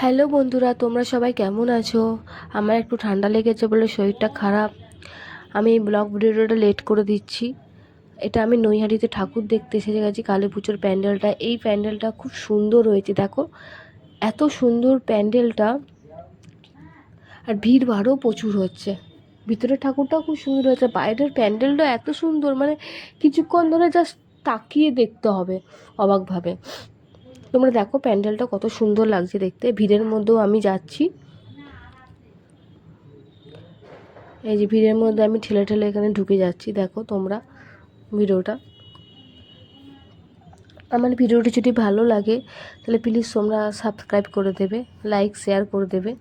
Hello বন্ধুরা, তোমরা সবাই কেমন আছো? আমার একটু ঠান্ডা লেগেছে বলে শরীরটা খারাপ। আমি এই ব্লগ ভিডিওটা লেট করে দিচ্ছি। এটা আমি নৈহাটিতে ঠাকুর দেখতে এসে গেছি, কালী পুজোর প্যান্ডেলটা। এই প্যান্ডেলটা খুব সুন্দর হয়েছে, দেখো এত সুন্দর প্যান্ডেলটা। আর ভিড় ভাড়ও প্রচুর হচ্ছে। ভিতরের ঠাকুরটাও খুব সুন্দর হয়েছে, বাইরের প্যান্ডেলটা এত সুন্দর, মানে কিছুক্ষণ ধরে জাস্ট তাকিয়ে দেখতে হবে অবাকভাবে। তোমরা দেখো প্যান্ডেলটা কত সুন্দর লাগছে দেখতে। ভিড়ের মধ্যেও আমি যাচ্ছি, এই যে ভিড়ের মধ্যে আমি ঠেলে ঠেলে এখানে ঢুকে যাচ্ছি। দেখো তোমরা ভিডিওটা। আমার ভিডিওটি যদি ভালো লাগে তাহলে প্লিজ তোমরা সাবস্ক্রাইব করে দেবে, লাইক শেয়ার করে দেবে।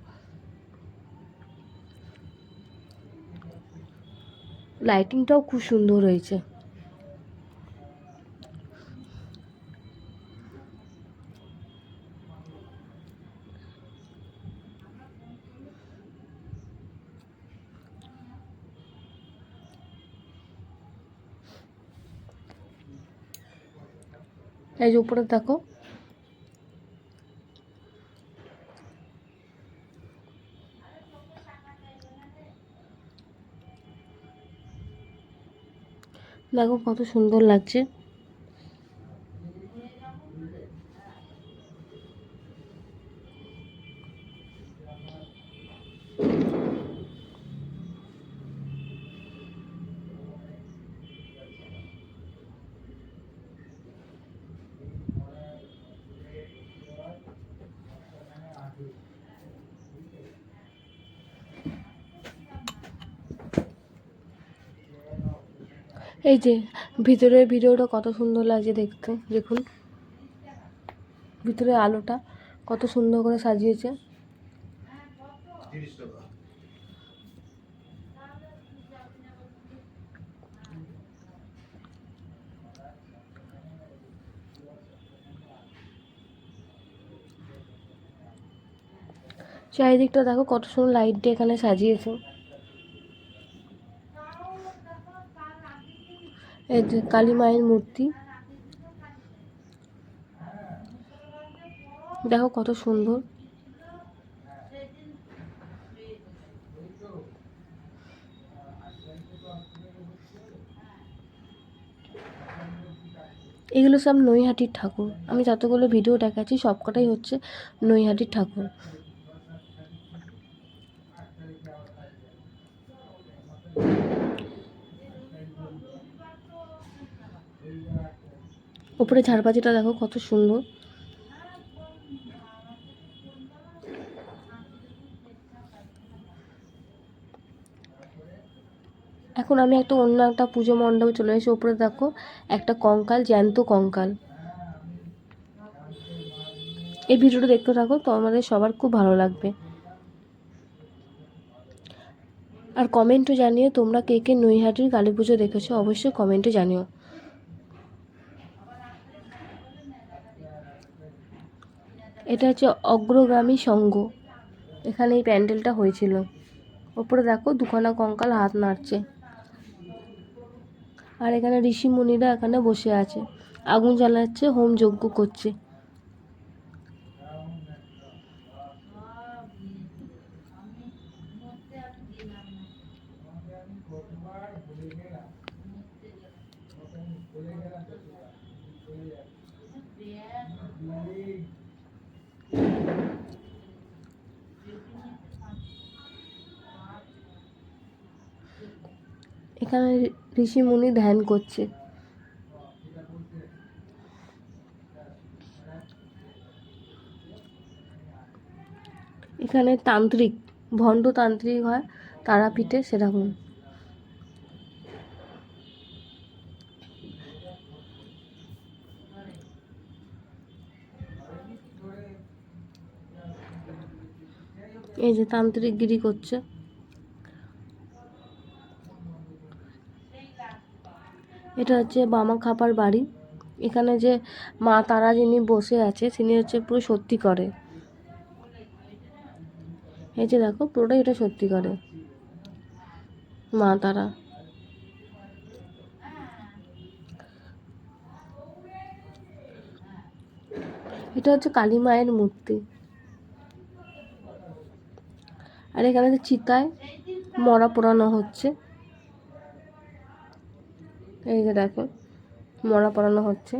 লাইটিংটাও খুব সুন্দর হয়েছে। এই যে উপরে দেখো, দেখো কত সুন্দর লাগছে। এই যে ভিতরের ভিডিওটা কত সুন্দর লাগছে দেখতে, দেখুন ভিতরে আলোটা কত সুন্দর করে সাজিয়েছে। চারিদিকটা দেখো কত সুন্দর লাইট দিয়ে এখানে সাজিয়েছে। এই যে কালী মায়ের মূর্তি, দেখো কত সুন্দর। এগুলো সব নৈহাটির ঠাকুর। আমি যতগুলো ভিডিও দেখাচ্ছি সবকটাই হচ্ছে নৈহাটির ঠাকুর। উপরে ঝাড়বাতিটা দেখো কত সুন্দর। এখন আমি অন্য একটা পুজো মণ্ডপে চলে এসেছি। উপরে দেখো একটা কঙ্কাল, জ্যান্ত কঙ্কাল। এই ভিডিওটা দেখতে থাকো, তো আমাদের সবার খুব ভালো লাগবে। আর কমেন্টও জানিও তোমরা কে কে নৈহাটির কালী পুজো দেখেছো, অবশ্যই কমেন্টে জানিও। এটা হচ্ছে অগ্রগামী সংঘ, এখানে এই প্যান্ডেলটা হয়েছিল। ওপরে দেখো দুখানা কঙ্কাল হাত নাড়ছে। আর এখানে ঋষি মুনিরা এখানে বসে আছে, আগুন জ্বালাচ্ছে, হোম যজ্ঞ করছে। এখানে ঋষি মুনি ধ্যান করছে। এখানে তান্ত্রিক, ভণ্ড তান্ত্রিক হয় তারাপীঠে, সেরকম। এই যে তান্ত্রিক গিরি করছে। এটা হচ্ছে বামাখ্যাপার বাড়ি। এখানে যে মা তারা যিনি বসে আছে তিনি হচ্ছে পুরো সত্যি করে। এই যে দেখো পুরোটাই এটা সত্যি করে মা তারা। এটা হচ্ছে কালী মায়ের মূর্তি। আর এখানে তো চিতায় মরা পোড়ানো হচ্ছে, এই যে দেখো মরা পোড়ানো হচ্ছে।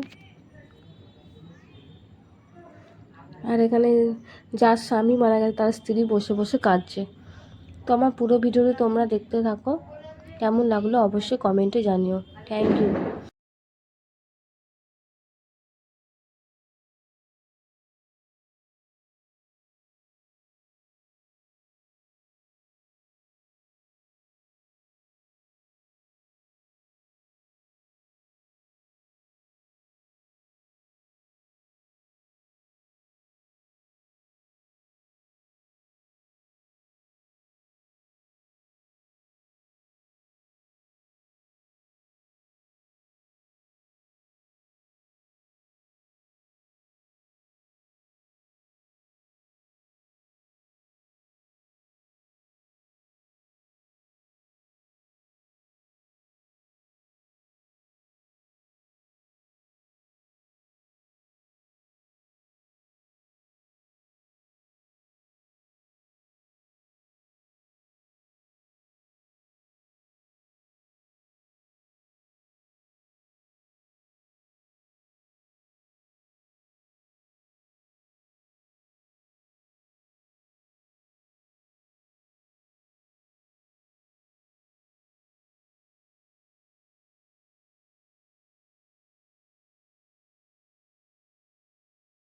আর এখানে যার স্বামী মারা গেছে তার স্ত্রী বসে বসে কাঁদছে। তো আমার পুরো ভিডিওটি তোমরা দেখতে থাকো, কেমন লাগলো অবশ্যই কমেন্টে জানিও। Thank you.